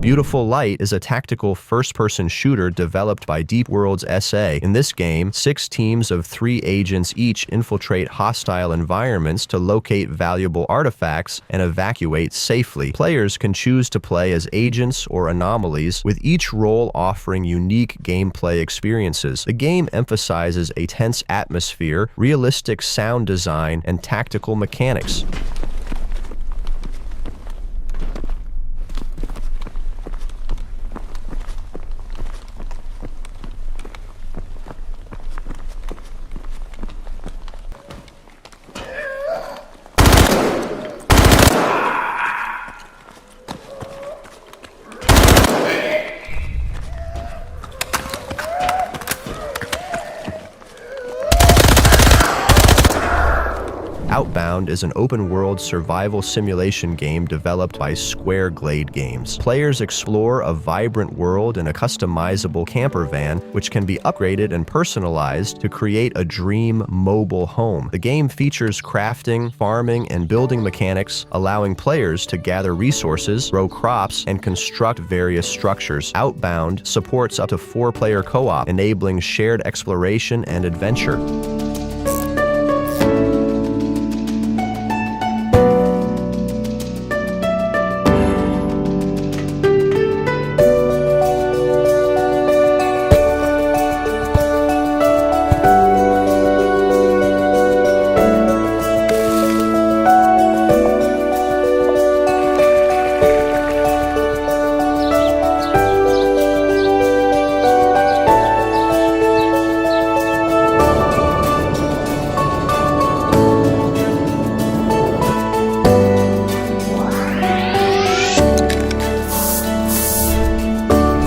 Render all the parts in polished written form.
Beautiful Light is a tactical first-person shooter developed by Deep World's S.A. In this game, 6 teams of 3 agents each infiltrate hostile environments to locate valuable artifacts and evacuate safely. Players can choose to play as agents or anomalies, with each role offering unique gameplay experiences. The game emphasizes a tense atmosphere, realistic sound design, and tactical mechanics. Outbound is an open-world survival simulation game developed by S.T.A.L.K.E.R Games. Players explore a vibrant world in a customizable camper van, which can be upgraded and personalized to create a dream mobile home. The game features crafting, farming, and building mechanics, allowing players to gather resources, grow crops, and construct various structures. Outbound supports up to 4-player co-op, enabling shared exploration and adventure.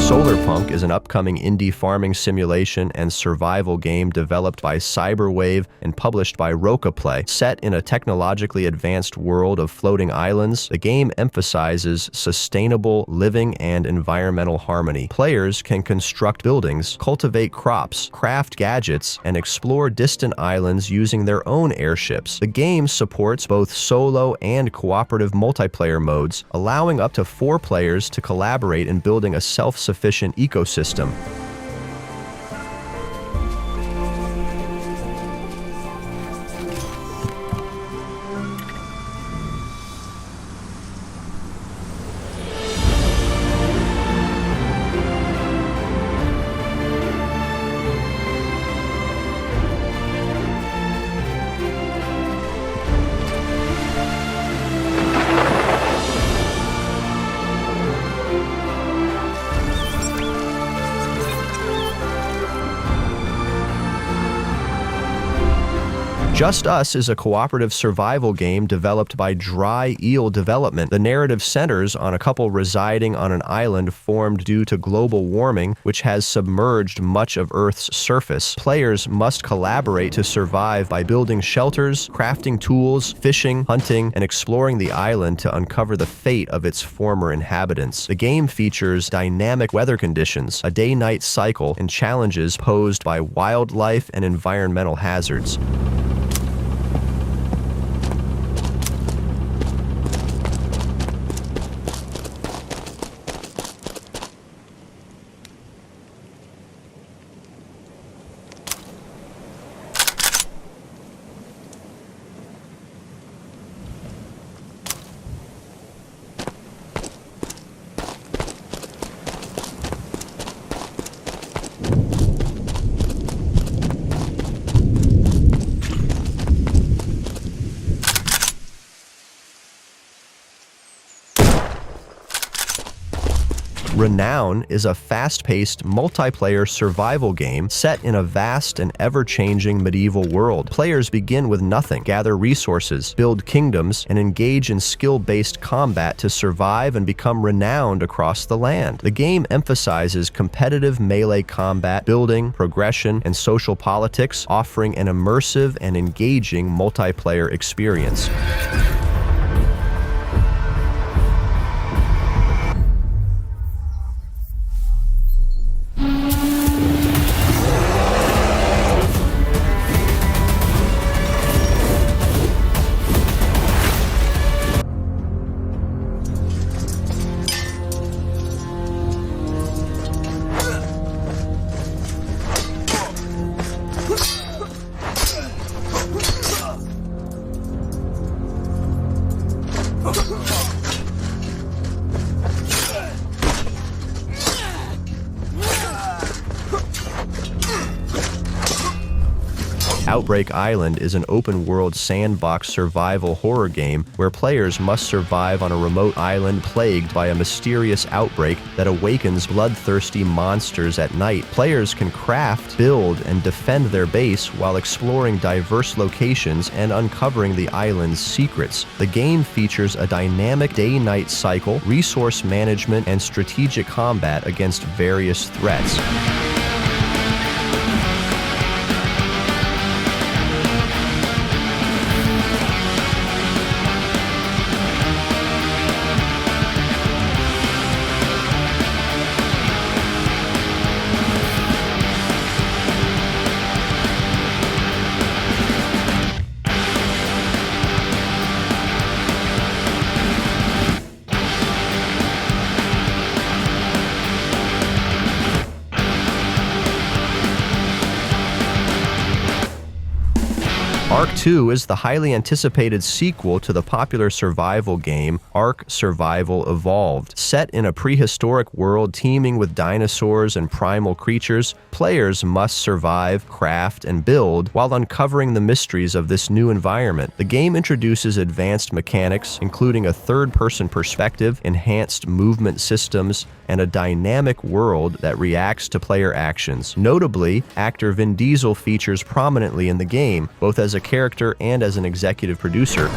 Solarpunk is an upcoming indie farming simulation and survival game developed by Cyberwave and published by Rocaplay. Set in a technologically advanced world of floating islands, the game emphasizes sustainable living and environmental harmony. Players can construct buildings, cultivate crops, craft gadgets, and explore distant islands using their own airships. The game supports both solo and cooperative multiplayer modes, allowing up to 4 players to collaborate in building a self-sufficient ecosystem. Just Us is a cooperative survival game developed by Dry Eel Development. The narrative centers on a couple residing on an island formed due to global warming, which has submerged much of Earth's surface. Players must collaborate to survive by building shelters, crafting tools, fishing, hunting, and exploring the island to uncover the fate of its former inhabitants. The game features dynamic weather conditions, a day-night cycle, and challenges posed by wildlife and environmental hazards. Renown is a fast-paced, multiplayer survival game set in a vast and ever-changing medieval world. Players begin with nothing, gather resources, build kingdoms, and engage in skill-based combat to survive and become renowned across the land. The game emphasizes competitive melee combat, building, progression, and social politics, offering an immersive and engaging multiplayer experience. Outbreak Island is an open-world sandbox survival horror game where players must survive on a remote island plagued by a mysterious outbreak that awakens bloodthirsty monsters at night. Players can craft, build, and defend their base while exploring diverse locations and uncovering the island's secrets. The game features a dynamic day-night cycle, resource management, and strategic combat against various threats. Ark 2 is the highly anticipated sequel to the popular survival game Ark Survival Evolved. Set in a prehistoric world teeming with dinosaurs and primal creatures, players must survive, craft, and build while uncovering the mysteries of this new environment. The game introduces advanced mechanics, including a third-person perspective, enhanced movement systems, and a dynamic world that reacts to player actions. Notably, actor Vin Diesel features prominently in the game, both as a character and as an executive producer.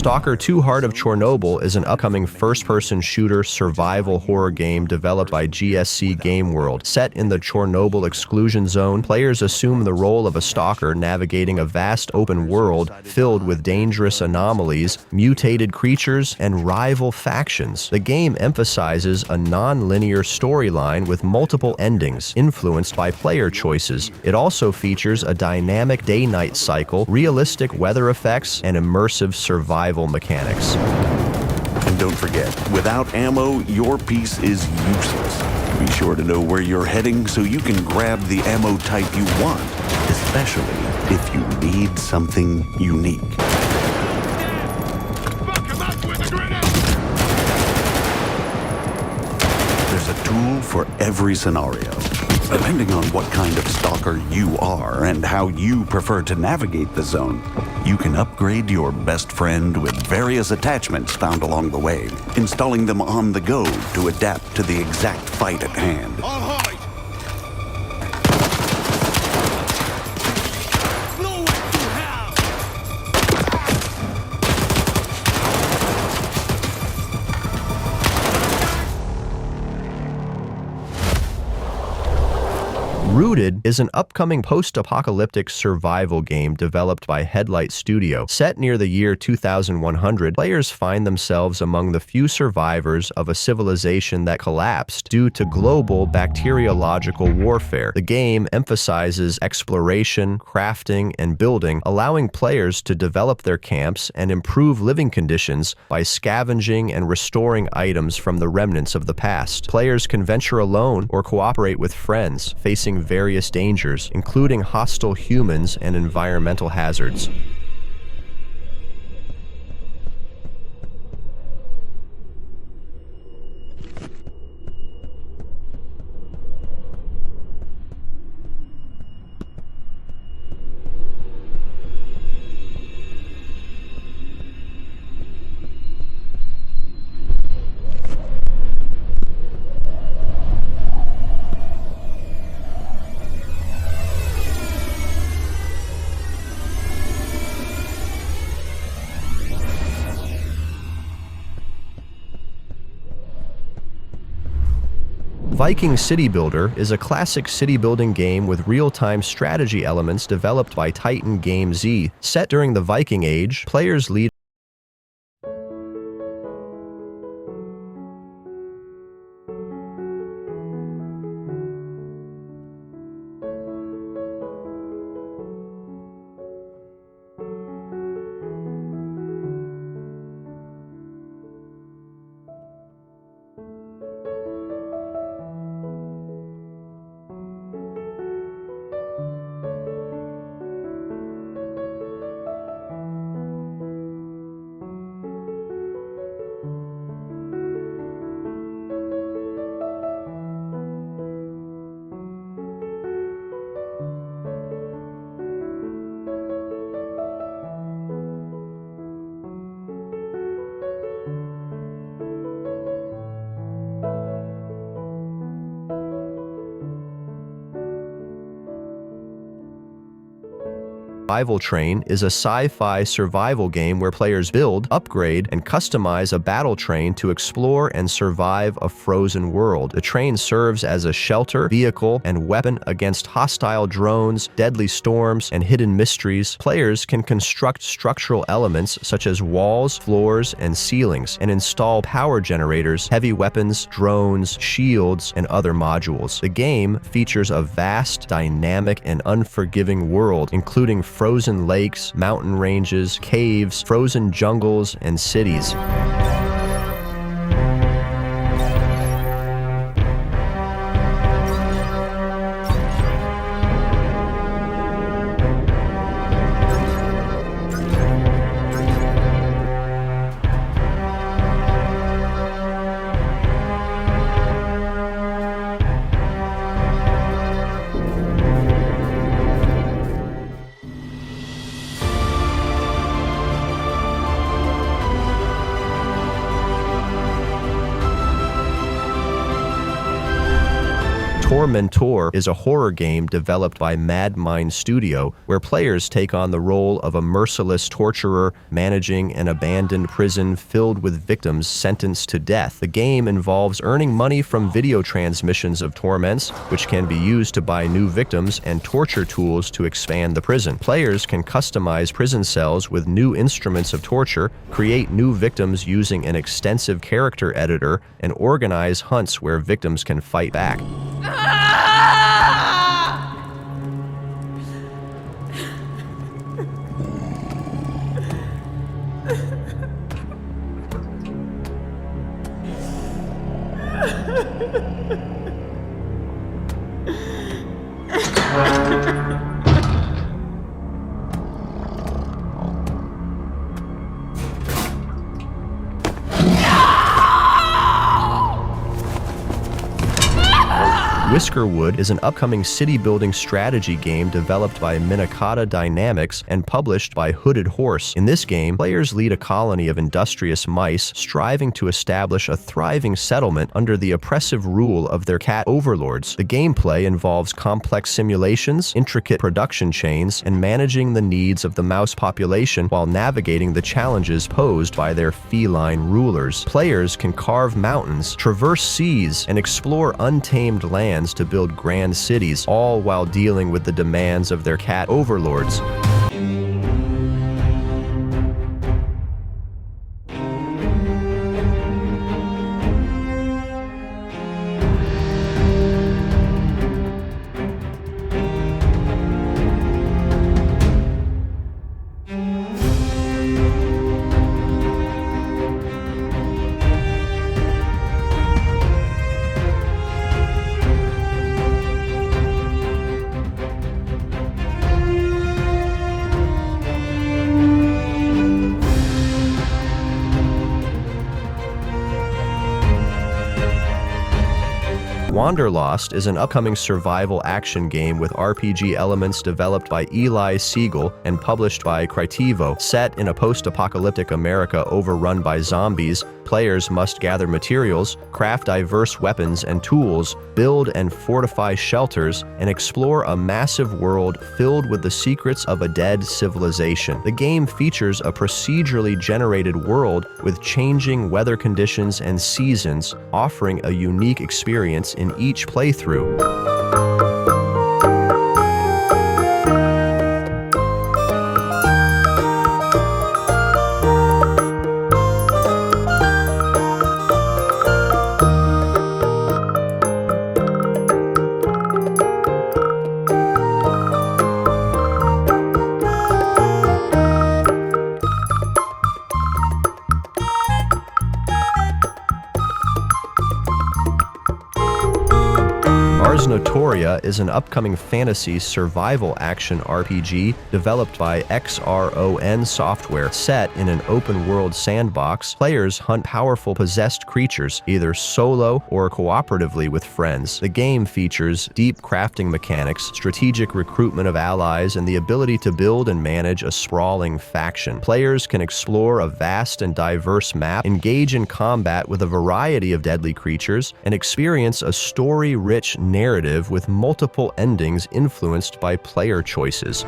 S.T.A.L.K.E.R 2 Heart of Chornobyl is an upcoming first-person shooter survival horror game developed by GSC Game World. Set in the Chornobyl exclusion zone, players assume the role of a stalker navigating a vast open world filled with dangerous anomalies, mutated creatures, and rival factions. The game emphasizes a non-linear storyline with multiple endings, influenced by player choices. It also features a dynamic day-night cycle, realistic weather effects, and immersive survival mechanics. And don't forget, without ammo, your piece is useless. Be sure to know where you're heading so you can grab the ammo type you want, especially if you need something unique. There's a tool for every scenario. Depending on what kind of stalker you are and how you prefer to navigate the zone, you can upgrade your best friend with various attachments found along the way, installing them on the go to adapt to the exact fight at hand. Rooted is an upcoming post-apocalyptic survival game developed by Headlight Studio. Set near the year 2100, players find themselves among the few survivors of a civilization that collapsed due to global bacteriological warfare. The game emphasizes exploration, crafting, and building, allowing players to develop their camps and improve living conditions by scavenging and restoring items from the remnants of the past. Players can venture alone or cooperate with friends, facing various dangers, including hostile humans and environmental hazards. Viking City Builder is a classic city-building game with real-time strategy elements developed by Titan Game Z. Set during the Viking Age, players lead Survival Train is a sci-fi survival game where players build, upgrade, and customize a battle train to explore and survive a frozen world. The train serves as a shelter, vehicle, and weapon against hostile drones, deadly storms, and hidden mysteries. Players can construct structural elements such as walls, floors, and ceilings, and install power generators, heavy weapons, drones, shields, and other modules. The game features a vast, dynamic, and unforgiving world, including frozen lakes, mountain ranges, caves, frozen jungles, and cities. TORMENTOR is a horror game developed by Madmind Studio, where players take on the role of a merciless torturer managing an abandoned prison filled with victims sentenced to death. The game involves earning money from video transmissions of torments, which can be used to buy new victims, and torture tools to expand the prison. Players can customize prison cells with new instruments of torture, create new victims using an extensive character editor, and organize hunts where victims can fight back. Whiskerwood is an upcoming city-building strategy game developed by Minakata Dynamics and published by Hooded Horse. In this game, players lead a colony of industrious mice striving to establish a thriving settlement under the oppressive rule of their cat overlords. The gameplay involves complex simulations, intricate production chains, and managing the needs of the mouse population while navigating the challenges posed by their feline rulers. Players can carve mountains, traverse seas, and explore untamed lands to build grand cities, all while dealing with the demands of their cat overlords. Wanderlost is an upcoming survival action game with RPG elements developed by Eli Siegel and published by Critivo. Set in a post-apocalyptic America overrun by zombies, players must gather materials, craft diverse weapons and tools, build and fortify shelters, and explore a massive world filled with the secrets of a dead civilization. The game features a procedurally generated world with changing weather conditions and seasons, offering a unique experience in each playthrough. Ars Notoria is an upcoming fantasy survival action RPG developed by XRON Software. Set in an open-world sandbox, players hunt powerful possessed creatures, either solo or cooperatively with friends. The game features deep crafting mechanics, strategic recruitment of allies, and the ability to build and manage a sprawling faction. Players can explore a vast and diverse map, engage in combat with a variety of deadly creatures, and experience a story-rich narrative with multiple endings influenced by player choices.